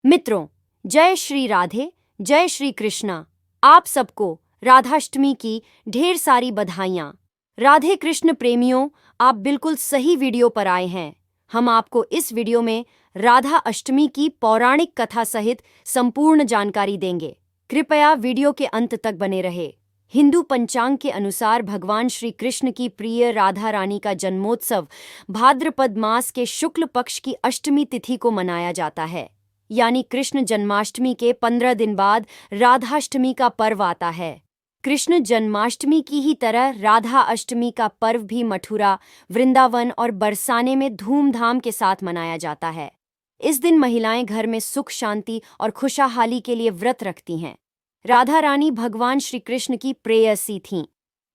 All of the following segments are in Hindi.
मित्रों, जय श्री राधे, जय श्री कृष्णा। आप सबको राधाष्टमी की ढेर सारी बधाइयाँ। राधे कृष्ण प्रेमियों, आप बिल्कुल सही वीडियो पर आए हैं। हम आपको इस वीडियो में राधा अष्टमी की पौराणिक कथा सहित संपूर्ण जानकारी देंगे। कृपया वीडियो के अंत तक बने रहे। हिंदू पंचांग के अनुसार भगवान श्री कृष्ण की प्रिय राधा रानी का जन्मोत्सव भाद्रपद मास के शुक्ल पक्ष की अष्टमी तिथि को मनाया जाता है, यानी कृष्ण जन्माष्टमी के 15 दिन बाद राधाष्टमी का पर्व आता है। कृष्ण जन्माष्टमी की ही तरह राधा अष्टमी का पर्व भी मथुरा, वृंदावन और बरसाने में धूमधाम के साथ मनाया जाता है। इस दिन महिलाएं घर में सुख शांति और खुशहाली के लिए व्रत रखती हैं। राधा रानी भगवान श्री कृष्ण की प्रेयसी थीं।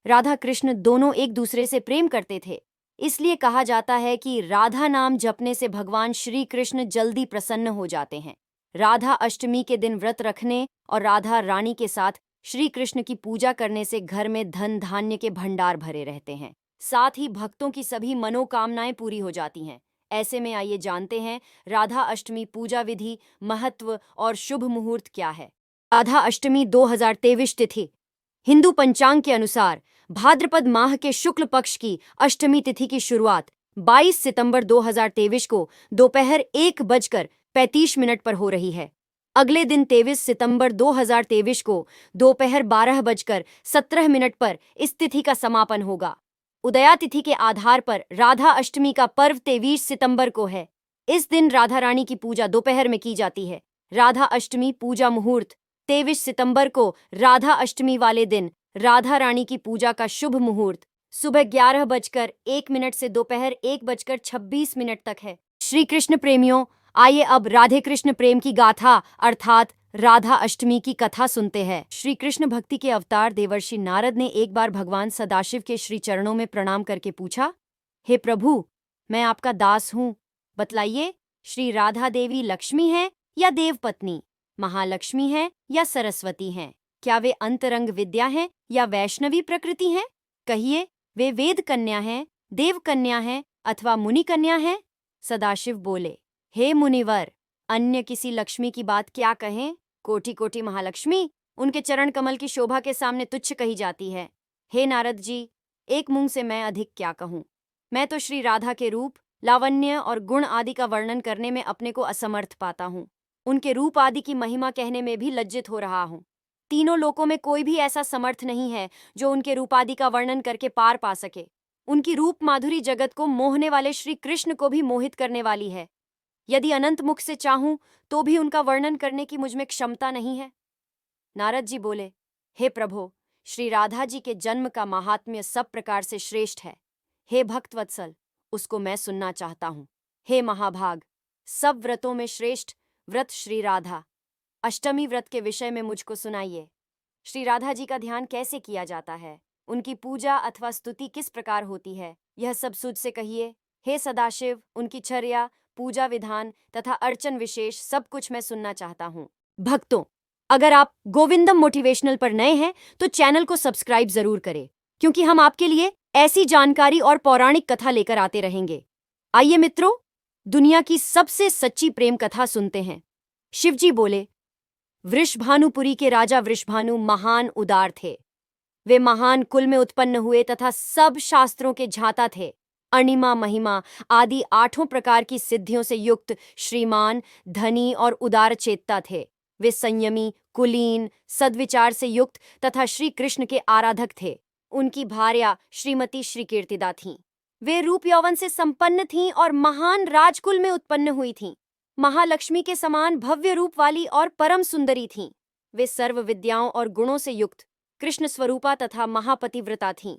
राधा कृष्ण दोनों एक दूसरे से प्रेम करते थे, इसलिए कहा जाता है कि राधा नाम जपने से भगवान श्री कृष्ण जल्दी प्रसन्न हो जाते हैं। राधा अष्टमी के दिन व्रत रखने और राधा रानी के साथ श्री कृष्ण की पूजा करने से घर में धन धान्य के भंडार भरे रहते हैं। साथ ही भक्तों की सभी मनोकामनाएं पूरी हो जाती हैं। ऐसे में आइए जानते हैं राधा अष्टमी पूजा विधि, महत्व और शुभ मुहूर्त क्या है। राधा अष्टमी 2023 तिथि। हिंदू पंचांग के अनुसार भाद्रपद माह के शुक्ल पक्ष की अष्टमी तिथि की शुरुआत 22 सितंबर 2023 को दोपहर 1:35 पर हो रही है। अगले दिन 23 सितंबर 2023 को दोपहर 12:17 पर इस तिथि का समापन होगा। उदया तिथि के आधार पर राधा अष्टमी का पर्व 23 सितंबर को है। इस दिन राधा रानी की पूजा दोपहर में की जाती है। राधा अष्टमी पूजा मुहूर्त 23 सितंबर को राधा अष्टमी वाले दिन राधा रानी की पूजा का शुभ मुहूर्त सुबह 11:01 से दोपहर 1:26 तक है। श्री कृष्ण प्रेमियों, आइए अब राधे कृष्ण प्रेम की गाथा अर्थात राधा अष्टमी की कथा सुनते हैं। श्री कृष्ण भक्ति के अवतार देवर्षि नारद ने एक बार भगवान सदाशिव के श्री चरणों में प्रणाम करके पूछा, हे प्रभु, मैं आपका दास हूँ, बतलाइए, श्री राधा देवी लक्ष्मी है या देवपत्नी, महालक्ष्मी है या सरस्वती हैं? क्या वे अंतरंग विद्या हैं या वैष्णवी प्रकृति हैं? कहिए, वे वेद कन्या हैं, देव कन्या हैं अथवा मुनि कन्या हैं? सदाशिव बोले, हे मुनिवर, अन्य किसी लक्ष्मी की बात क्या कहें? कोटि कोटि महालक्ष्मी उनके चरण कमल की शोभा के सामने तुच्छ कही जाती है। हे नारद जी, एक मुंह से मैं अधिक क्या कहूँ। मैं तो श्री राधा के रूप, लावण्य और गुण आदि का वर्णन करने में अपने को असमर्थ पाता हूँ। उनके रूप आदि की महिमा कहने में भी लज्जित हो रहा हूँ। तीनों लोकों में कोई भी ऐसा समर्थ नहीं है जो उनके रूपादि का वर्णन करके पार पा सके। उनकी रूप माधुरी जगत को मोहने वाले श्री कृष्ण को भी मोहित करने वाली है। यदि अनंत मुख से चाहूं तो भी उनका वर्णन करने की मुझ में क्षमता नहीं है। नारद जी बोले, हे प्रभो, श्री राधा जी के जन्म का महात्म्य सब प्रकार से श्रेष्ठ है। हे भक्तवत्सल, उसको मैं सुनना चाहता हूँ। हे महाभाग, सब व्रतों में श्रेष्ठ व्रत श्री राधा अष्टमी व्रत के विषय में मुझको सुनाइए। श्री राधा जी का ध्यान कैसे किया जाता है, उनकी पूजा अथवा स्तुति किस प्रकार होती है, यह सब सुझ से कहिए। हे सदाशिव, उनकी चर्या, पूजा विधान तथा अर्चन विशेष सब कुछ मैं सुनना चाहता हूँ। भक्तों, अगर आप गोविंदम मोटिवेशनल पर नए हैं तो चैनल को सब्सक्राइब जरूर करें, क्योंकि हम आपके लिए ऐसी जानकारी और पौराणिक कथा लेकर आते रहेंगे। आइए मित्रों, दुनिया की सबसे सच्ची प्रेम कथा सुनते हैं। शिवजी बोले, वृषभानुपुरी के राजा वृषभानु महान उदार थे। वे महान कुल में उत्पन्न हुए तथा सब शास्त्रों के झाता थे। अणिमा, महिमा आदि 8 प्रकार की सिद्धियों से युक्त श्रीमान, धनी और उदार चेतता थे। वे संयमी, कुलीन, सद्विचार से युक्त तथा श्री कृष्ण के आराधक थे। उनकी भार्या श्रीमती श्री कीर्तिदा थीं। वे रूप यौवन से संपन्न थीं और महान राजकुल में उत्पन्न हुई थीं। महालक्ष्मी के समान भव्य रूप वाली और परम सुंदरी थीं। वे सर्व विद्याओं और गुणों से युक्त कृष्ण स्वरूपा तथा महापतिव्रता थीं।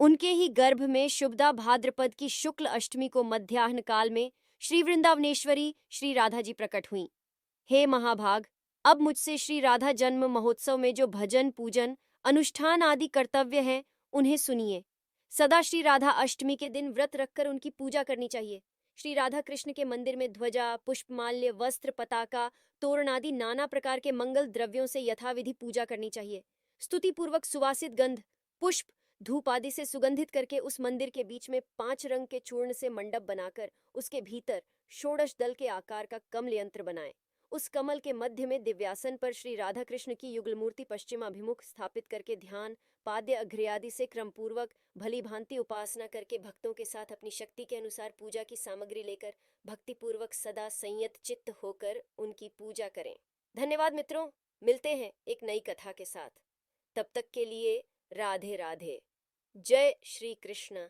उनके ही गर्भ में शुभदा भाद्रपद की शुक्ल अष्टमी को मध्याह्न काल में श्री वृंदावनेश्वरी श्री राधा जी प्रकट हुईं। हे महाभाग, अब मुझसे श्री राधा जन्म महोत्सव में जो भजन, पूजन, अनुष्ठान आदि कर्तव्य हैं, उन्हें सुनिए। सदा श्री राधा अष्टमी के दिन व्रत रखकर उनकी पूजा करनी चाहिए। श्री राधा कृष्ण के मंदिर में ध्वजा, पुष्पमाल्य, वस्त्र, पताका, तोरण आदि नाना प्रकार के मंगल द्रव्यों से यथाविधि पूजा करनी चाहिए। स्तुति पूर्वक सुवासित गंध, पुष्प, धूप आदि से सुगंधित करके उस मंदिर के बीच में 5 रंग के चूर्ण से मंडप बनाकर उसके भीतर षोडश दल के आकार का कमल यंत्र बनाएं। उस कमल के मध्य में दिव्यासन पर श्री राधा कृष्ण की युगल मूर्ति पश्चिमाभिमुख स्थापित करके ध्यान, पाद्य अघ्र्यादि से क्रमपूर्वक भली भांति उपासना करके भक्तों के साथ अपनी शक्ति के अनुसार पूजा की सामग्री लेकर भक्तिपूर्वक सदा संयत चित्त होकर उनकी पूजा करें। धन्यवाद मित्रों, मिलते हैं एक नई कथा के साथ। तब तक के लिए राधे राधे। जय श्री कृष्ण।